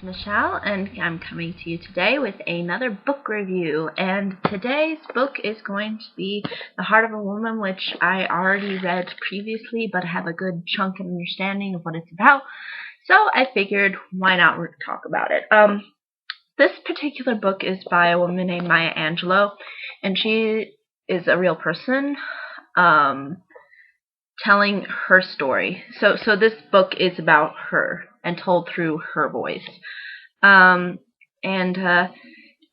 Michelle, and I'm coming to you today with another book review. And today's book is going to be The Heart of a Woman, which I already read previously, but have a good chunk of understanding of what it's about. So I figured, why not talk about it? This particular book is by a woman named Maya Angelou, and she is a real person, telling her story. So this book is about her and told through her voice.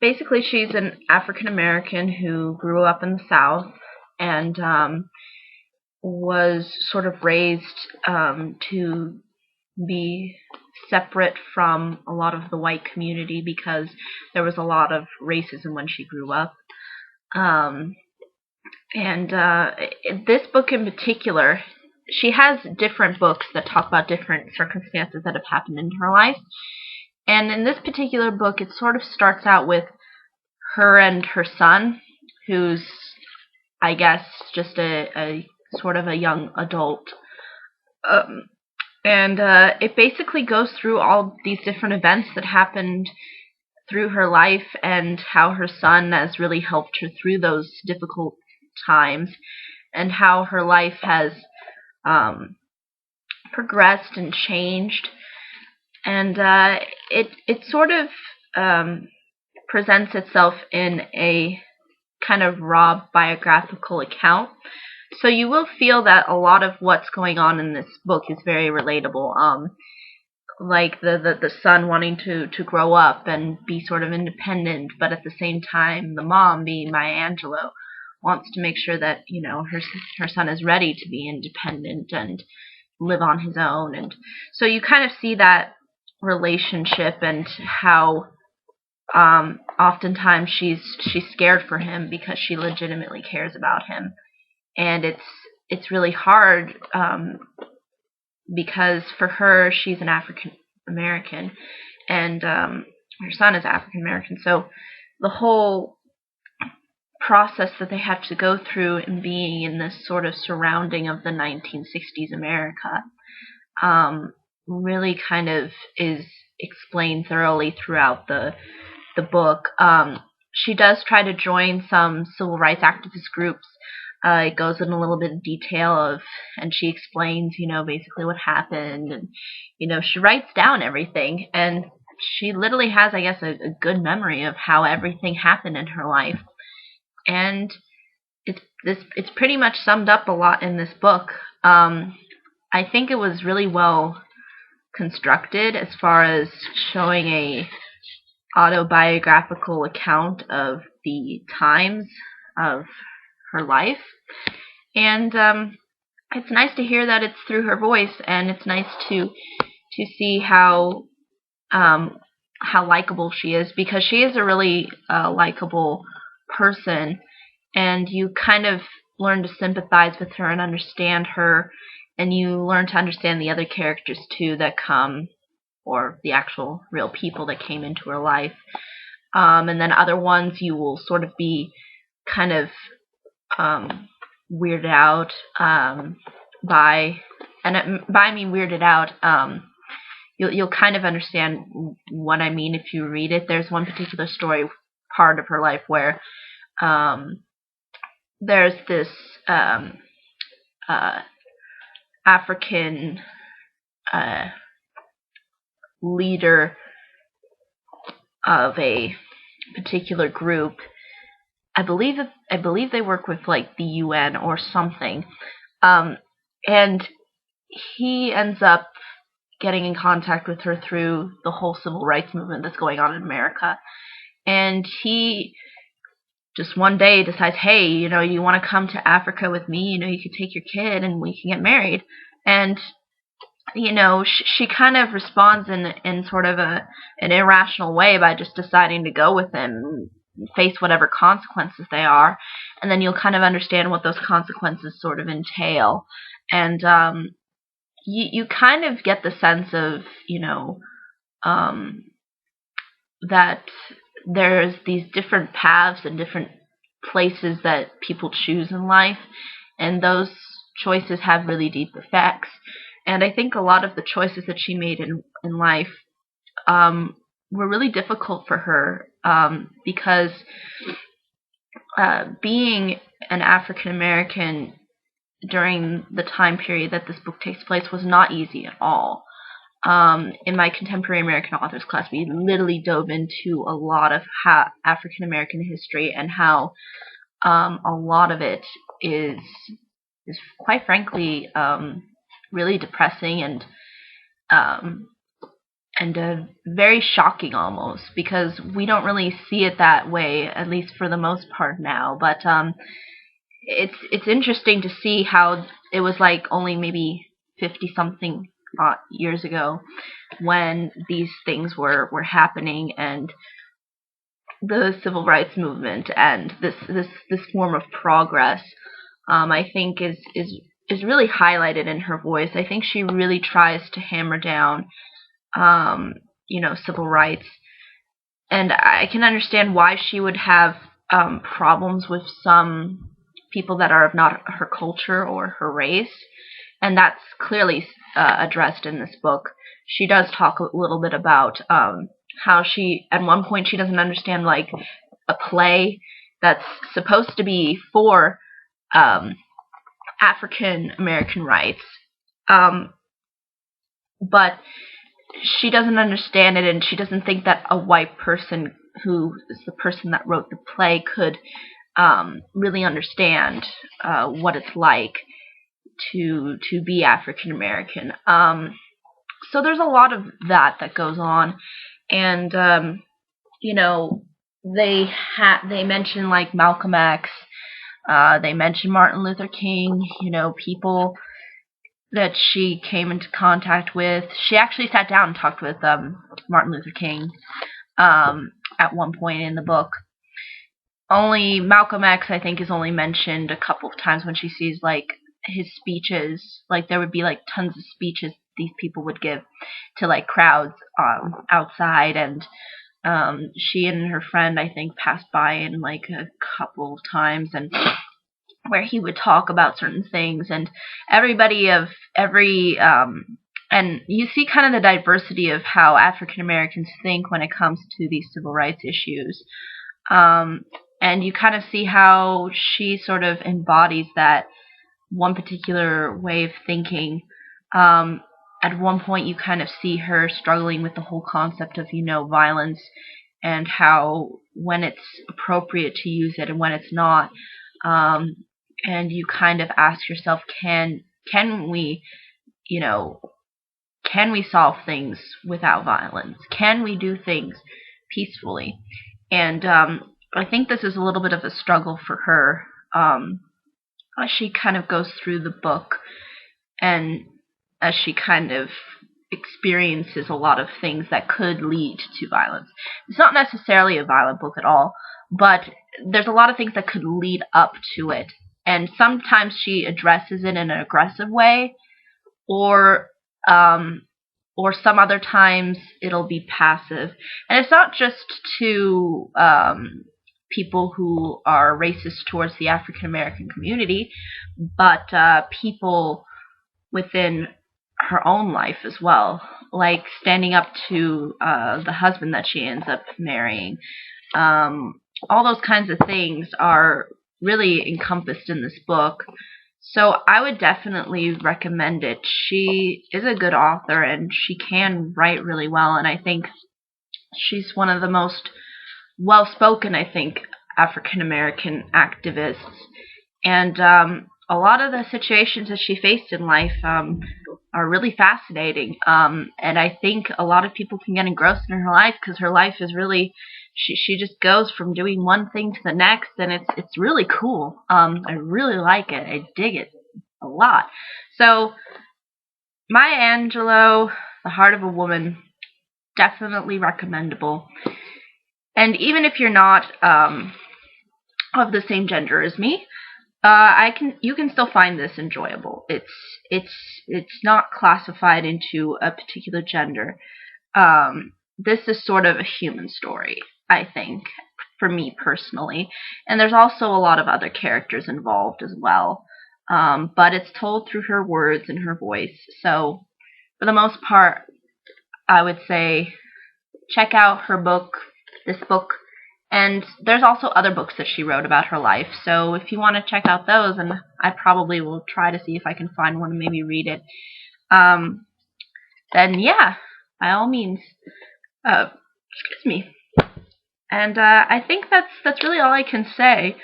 Basically, she's an African American who grew up in the South and was sort of raised to be separate from a lot of the white community because there was a lot of racism when she grew up. This book in particular, she has different books that talk about different circumstances that have happened in her life. And in this particular book, it sort of starts out with her and her son, who's, I guess, just a sort of a young adult. It basically goes through all these different events that happened through her life and how her son has really helped her through those difficult times, and how her life has progressed and changed. And it sort of presents itself in a kind of raw biographical account. So you will feel that a lot of what's going on in this book is very relatable. Like the son wanting to grow up and be sort of independent, but at the same time, the mom, being Maya Angelou, wants to make sure that, you know, her son is ready to be independent and live on his own. And so you kind of see that relationship and how oftentimes she's scared for him because she legitimately cares about him. And it's really hard because for her, she's an African American and her son is African American. So the whole process that they have to go through in being in this sort of surrounding of the 1960s America really kind of is explained thoroughly throughout the book. She does try to join some civil rights activist groups. It goes in a little bit of detail and she explains, you know, basically what happened, and, you know, she writes down everything, and she literally has, I guess, a good memory of how everything happened in her life. And it's pretty much summed up a lot in this book. I think it was really well constructed as far as showing a autobiographical account of the times of her life. And it's nice to hear that it's through her voice, and it's nice to see how likable she is, because she is a really likable person, and you kind of learn to sympathize with her and understand her, and you learn to understand the other characters too that come, or the actual real people that came into her life. And then other ones you will sort of be kind of weirded out by, and by I mean weirded out, you'll kind of understand what I mean if you read it. There's one particular story part of her life where there's this African leader of a particular group. I believe they work with like the UN or something, and he ends up getting in contact with her through the whole civil rights movement that's going on in America. And he just one day decides, hey, you know, you want to come to Africa with me? You know, you could take your kid and we can get married. And, you know, she kind of responds in sort of an irrational way by just deciding to go with him, face whatever consequences they are. And then you'll kind of understand what those consequences sort of entail. And you kind of get the sense of, you know, that there's these different paths and different places that people choose in life, and those choices have really deep effects. And I think a lot of the choices that she made in life were really difficult for her, because being an African American during the time period that this book takes place was not easy at all. In my contemporary American authors class, we literally dove into a lot of African American history, and how a lot of it is quite frankly really depressing and very shocking almost, because we don't really see it that way, at least for the most part now. But it's interesting to see how it was like only maybe 50-something years ago when these things were happening, and the civil rights movement and this form of progress, I think is really highlighted in her voice. I think she really tries to hammer down civil rights, and I can understand why she would have problems with some people that are of not her culture or her race, and that's clearly addressed in this book. She does talk a little bit about how she, at one point, she doesn't understand like a play that's supposed to be for African American rights, but she doesn't understand it, and she doesn't think that a white person, who is the person that wrote the play, could really understand what it's like to be African American. So there's a lot of that goes on, and they mention like Malcolm X, they mention Martin Luther King, people that she came into contact with. She actually sat down and talked with Martin Luther King at one point in the book. Only Malcolm X, I think, is only mentioned a couple of times when she sees like his speeches. Like there would be like tons of speeches these people would give to like crowds outside, and she and her friend, I think, passed by in like a couple of times, and where he would talk about certain things, and everybody of every and you see kind of the diversity of how African Americans think when it comes to these civil rights issues, and you kind of see how she sort of embodies that one particular way of thinking. At one point, you kind of see her struggling with the whole concept of violence, and how when it's appropriate to use it and when it's not. And you kind of ask yourself, can we solve things without violence? Can we do things peacefully? And I think this is a little bit of a struggle for her. As she kind of goes through the book, and as she kind of experiences a lot of things that could lead to violence. It's not necessarily a violent book at all, but there's a lot of things that could lead up to it. And sometimes she addresses it in an aggressive way, or some other times it'll be passive. And it's not just to people who are racist towards the African American community, but people within her own life as well, like standing up to the husband that she ends up marrying. All those kinds of things are really encompassed in this book. So I would definitely recommend it. She is a good author, and she can write really well, and I think she's one of the most well-spoken, I think, African American activists. And a lot of the situations that she faced in life are really fascinating. And I think a lot of people can get engrossed in her life, because her life is really, she just goes from doing one thing to the next, and it's really cool. I really like it. I dig it a lot. So Maya Angelou, The Heart of a Woman, definitely recommendable. And even if you're not of the same gender as me, you can still find this enjoyable. It's not classified into a particular gender. This is sort of a human story, I think, for me personally. And there's also a lot of other characters involved as well. But it's told through her words and her voice. So for the most part, I would say check out her book, this book. And there's also other books that she wrote about her life. So if you want to check out those, and I probably will try to see if I can find one and maybe read it, then yeah, by all means, excuse me. And I think that's really all I can say.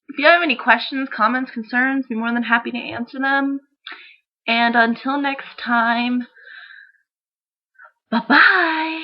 If you have any questions, comments, concerns, be more than happy to answer them. And until next time, bye-bye.